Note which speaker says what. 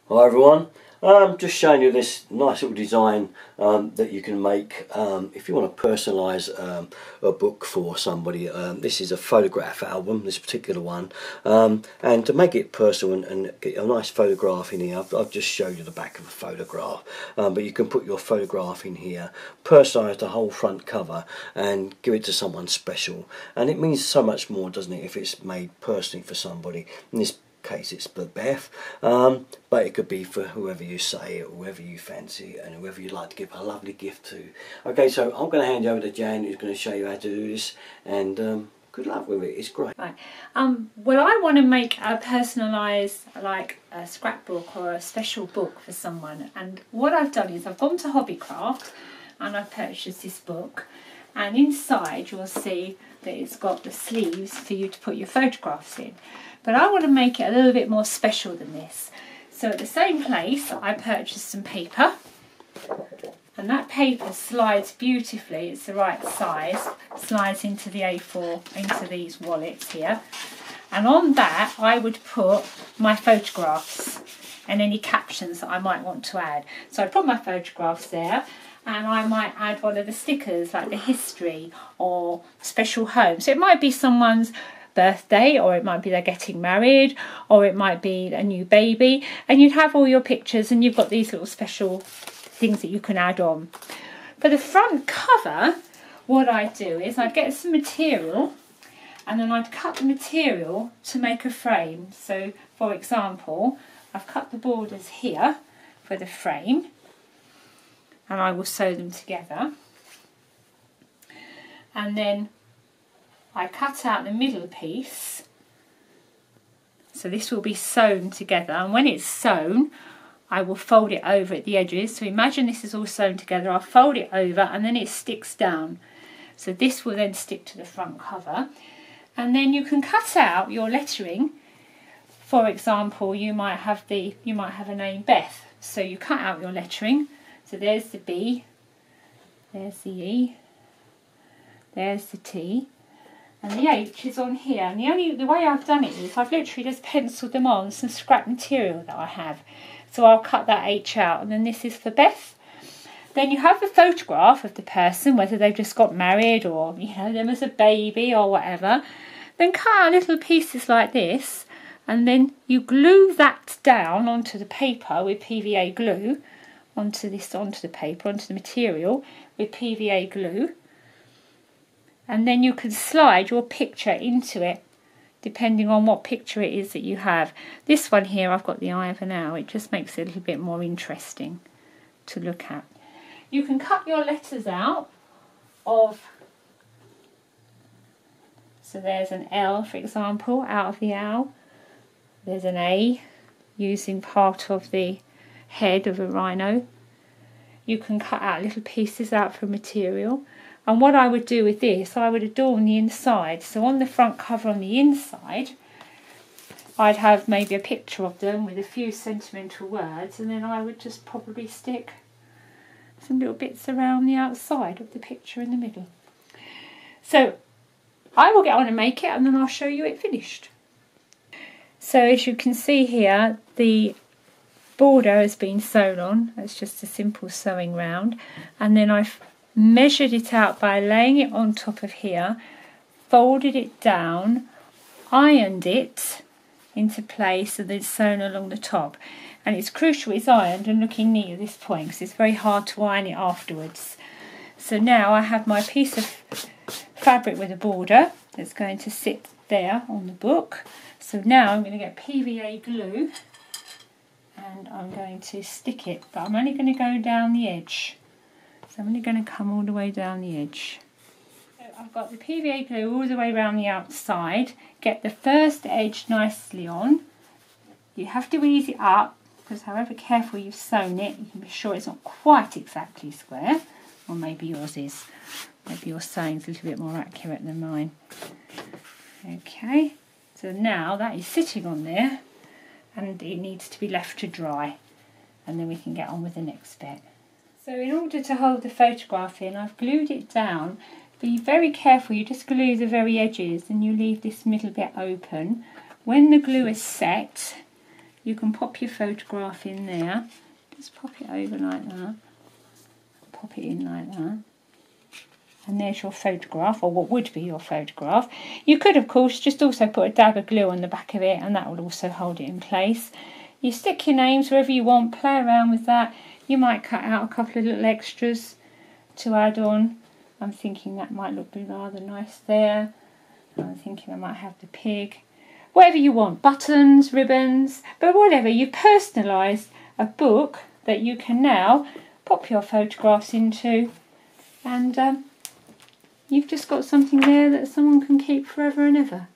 Speaker 1: Hi everyone, just showing you this nice little design that you can make if you want to personalise a book for somebody. This is a photograph album, this particular one, and to make it personal and get a nice photograph in here, I've just showed you the back of a photograph, but you can put your photograph in here, personalise the whole front cover and give it to someone special, and it means so much more, doesn't it, if it's made personally for somebody. In this case it's for Beth, but it could be for whoever you say, or whoever you fancy, and whoever you'd like to give a lovely gift to. Okay, so I'm going to hand you over to Jan, who's going to show you how to do this, and good luck with it. It's great.
Speaker 2: Right. Well, I want to make a personalised, like a scrapbook or a special book for someone, and what I've done is I've gone to Hobbycraft and I've purchased this book, and inside you'll see that it's got the sleeves for you to put your photographs in. But I want to make it a little bit more special than this. So at the same place I purchased some paper, and that paper slides beautifully, it's the right size, slides into the A4, into these wallets here. And on that I would put my photographs and any captions that I might want to add. So I put my photographs there, and I might add one of the stickers like the history or special home. So it might be someone's birthday, or it might be they're getting married, or it might be a new baby, and you'd have all your pictures and you've got these little special things that you can add on. For the front cover, what I'd do is I'd get some material and then I'd cut the material to make a frame. So for example, I've cut the borders here for the frame, and I will sew them together, and then I cut out the middle piece, so this will be sewn together, and when it's sewn I will fold it over at the edges. So imagine this is all sewn together, I'll fold it over and then it sticks down. So this will then stick to the front cover, and then you can cut out your lettering. For example, you might have a name Beth, so you cut out your lettering. So there's the B, there's the E, there's the T, and the H is on here. And the way I've done it is I've literally just penciled them on some scrap material that I have. So I'll cut that H out, and then this is for Beth. Then you have a photograph of the person, whether they've just got married or them as a baby or whatever. Then cut out little pieces like this, and then you glue that down onto the paper with PVA glue, onto the paper, onto the material with PVA glue. And then you can slide your picture into it depending on what picture it is that you have. This one here, I've got the eye of an owl. It just makes it a little bit more interesting to look at. You can cut your letters out of, so there's an L, for example, out of the owl. There's an A, using part of the head of a rhino. You can cut out little pieces out from material. And what I would do with this, I would adorn the inside. So on the front cover on the inside, I'd have maybe a picture of them with a few sentimental words, and then I would just probably stick some little bits around the outside of the picture in the middle. So I will get on and make it, and then I'll show you it finished. So as you can see here, the border has been sewn on. It's just a simple sewing round, and then I've measured it out by laying it on top of here, folded it down, ironed it into place, and then sewn along the top. And it's crucial it's ironed and looking neat at this point, because it's very hard to iron it afterwards. So now I have my piece of fabric with a border that's going to sit there on the book. So now I'm going to get PVA glue and I'm going to stick it, but I'm only going to go down the edge. So I'm only going to come all the way down the edge. So I've got the PVA glue all the way around the outside. Get the first edge nicely on. You have to ease it up, because however careful you've sewn it, you can be sure it's not quite exactly square. Or maybe yours is. Maybe your sewing's a little bit more accurate than mine. Okay, so now that is sitting on there, and it needs to be left to dry, and then we can get on with the next bit. So in order to hold the photograph in, I've glued it down. Be very careful, you just glue the very edges and you leave this middle bit open. When the glue is set, you can pop your photograph in there. Just pop it over like that. Pop it in like that. And there's your photograph, or what would be your photograph. You could, of course, just also put a dab of glue on the back of it, and that will also hold it in place. You stick your names wherever you want, play around with that. You might cut out a couple of little extras to add on. I'm thinking that might look rather nice there. I'm thinking I might have the pig. Whatever you want, buttons, ribbons, but whatever. You've personalised a book that you can now pop your photographs into, and you've just got something there that someone can keep forever and ever.